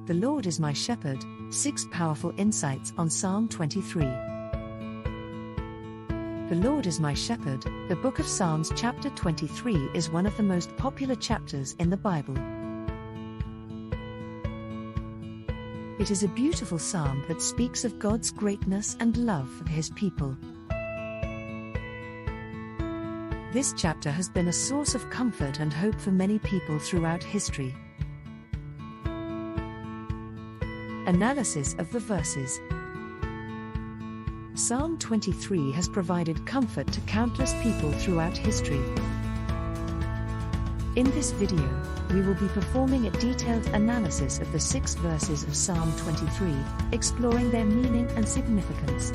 The Lord is my shepherd. 6 powerful insights on Psalm 23. The Lord is my shepherd. The book of Psalms chapter 23 is one of the most popular chapters in the Bible. It is a beautiful psalm that speaks of God's greatness and love for his people. This chapter has been a source of comfort and hope for many people throughout history. Analysis of the verses. Psalm 23 has provided comfort to countless people throughout history. In this video, we will be performing a detailed analysis of the 6 verses of Psalm 23, exploring their meaning and significance.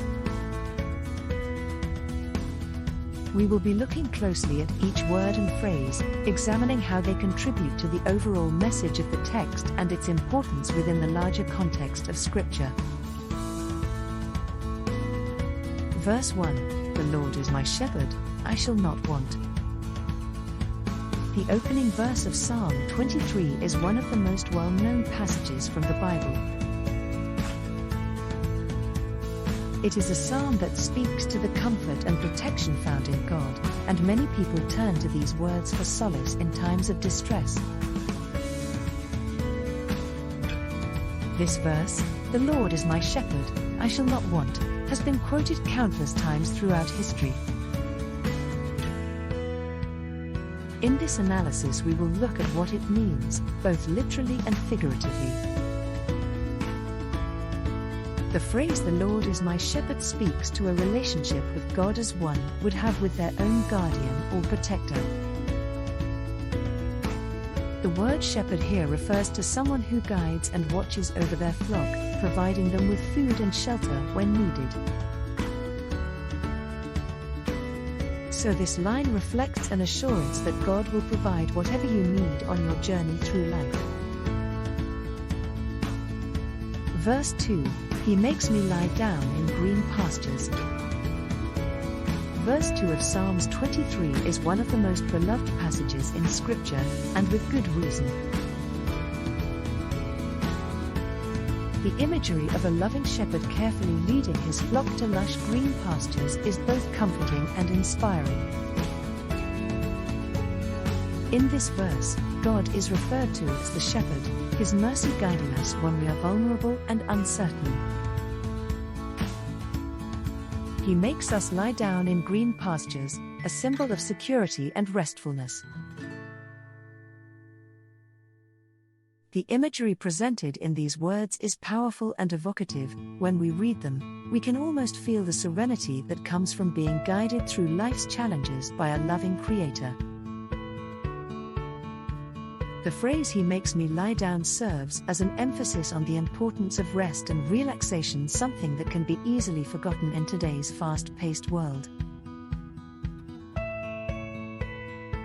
We will be looking closely at each word and phrase, examining how they contribute to the overall message of the text and its importance within the larger context of Scripture. Verse 1, The Lord is my shepherd, I shall not want. The opening verse of Psalm 23 is one of the most well-known passages from the Bible. It is a psalm that speaks to the comfort and protection found in God, and many people turn to these words for solace in times of distress. This verse, "The Lord is my shepherd, I shall not want," has been quoted countless times throughout history. In this analysis, we will look at what it means, both literally and figuratively. The phrase "the Lord is my shepherd" speaks to a relationship with God as one would have with their own guardian or protector. The word shepherd here refers to someone who guides and watches over their flock, providing them with food and shelter when needed. So this line reflects an assurance that God will provide whatever you need on your journey through life. Verse 2, He makes me lie down in green pastures. Verse 2 of Psalms 23 is one of the most beloved passages in Scripture, and with good reason. The imagery of a loving shepherd carefully leading his flock to lush green pastures is both comforting and inspiring. In this verse, God is referred to as the shepherd, his mercy guiding us when we are vulnerable and uncertain. He makes us lie down in green pastures, a symbol of security and restfulness. The imagery presented in these words is powerful and evocative. When we read them, we can almost feel the serenity that comes from being guided through life's challenges by a loving Creator. The phrase "He makes me lie down" serves as an emphasis on the importance of rest and relaxation, something that can be easily forgotten in today's fast-paced world.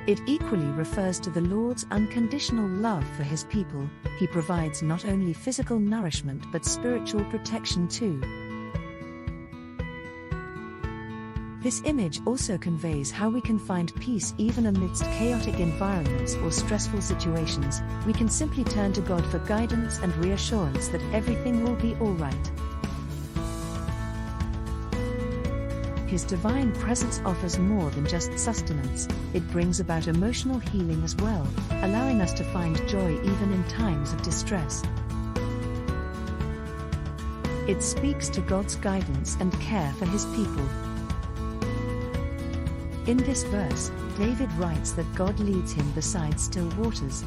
It equally refers to the Lord's unconditional love for his people. He provides not only physical nourishment but spiritual protection too. This image also conveys how we can find peace even amidst chaotic environments or stressful situations. We can simply turn to God for guidance and reassurance that everything will be all right. His divine presence offers more than just sustenance, it brings about emotional healing as well, allowing us to find joy even in times of distress. It speaks to God's guidance and care for his people. In this verse, David writes that God leads him beside still waters.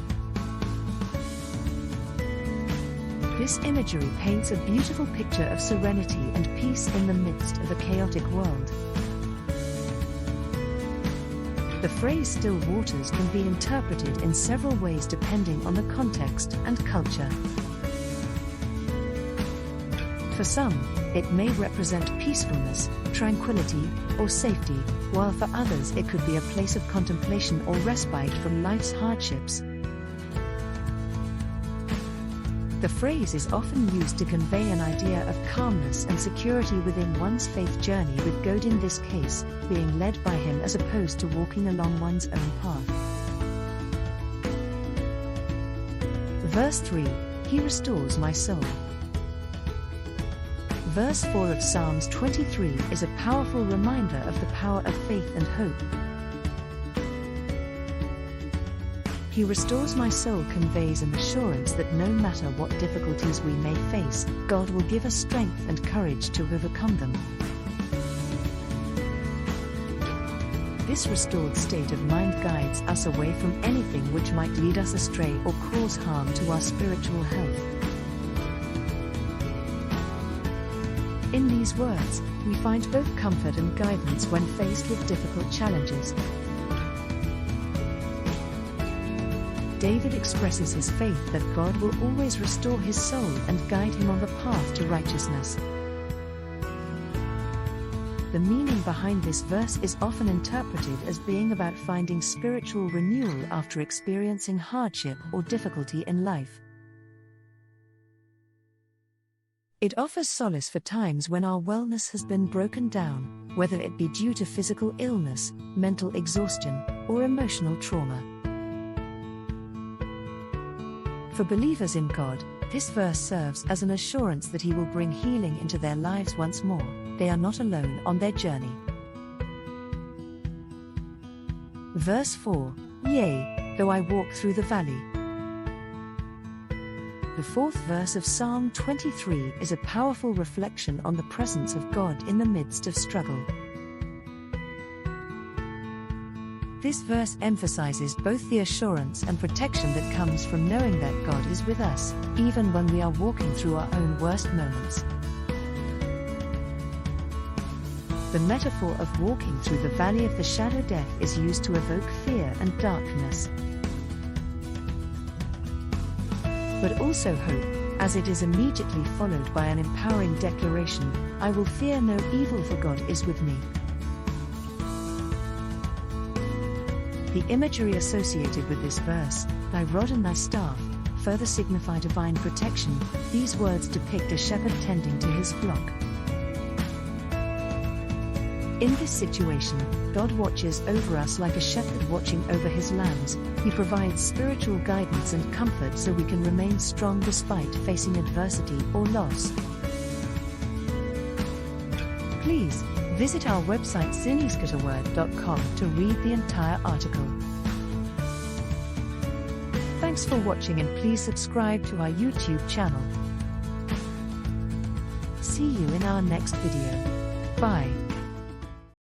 This imagery paints a beautiful picture of serenity and peace in the midst of a chaotic world. The phrase "still waters" can be interpreted in several ways depending on the context and culture. For some, it may represent peacefulness, tranquility, or safety, while for others it could be a place of contemplation or respite from life's hardships. The phrase is often used to convey an idea of calmness and security within one's faith journey, with God in this case being led by him as opposed to walking along one's own path. Verse 3, He restores my soul. Verse 4 of Psalms 23 is a powerful reminder of the power of faith and hope. He restores my soul conveys an assurance that no matter what difficulties we may face, God will give us strength and courage to overcome them. This restored state of mind guides us away from anything which might lead us astray or cause harm to our spiritual health. In these words, we find both comfort and guidance when faced with difficult challenges. David expresses his faith that God will always restore his soul and guide him on the path to righteousness. The meaning behind this verse is often interpreted as being about finding spiritual renewal after experiencing hardship or difficulty in life. It offers solace for times when our wellness has been broken down, whether it be due to physical illness, mental exhaustion, or emotional trauma. For believers in God, this verse serves as an assurance that He will bring healing into their lives once more. They are not alone on their journey. Verse 4, Yea, though I walk through the valley. The fourth verse of Psalm 23 is a powerful reflection on the presence of God in the midst of struggle. This verse emphasizes both the assurance and protection that comes from knowing that God is with us, even when we are walking through our own worst moments. The metaphor of walking through the valley of the shadow death is used to evoke fear and darkness, but also hope, as it is immediately followed by an empowering declaration, I will fear no evil, for God is with me. The imagery associated with this verse, thy rod and thy staff, further signify divine protection. These words depict a shepherd tending to his flock. In this situation, God watches over us like a shepherd watching over his lambs. He provides spiritual guidance and comfort so we can remain strong despite facing adversity or loss. Please visit our website sineskataword.com to read the entire article. Thanks for watching, and please subscribe to our YouTube channel. See you in our next video. Bye.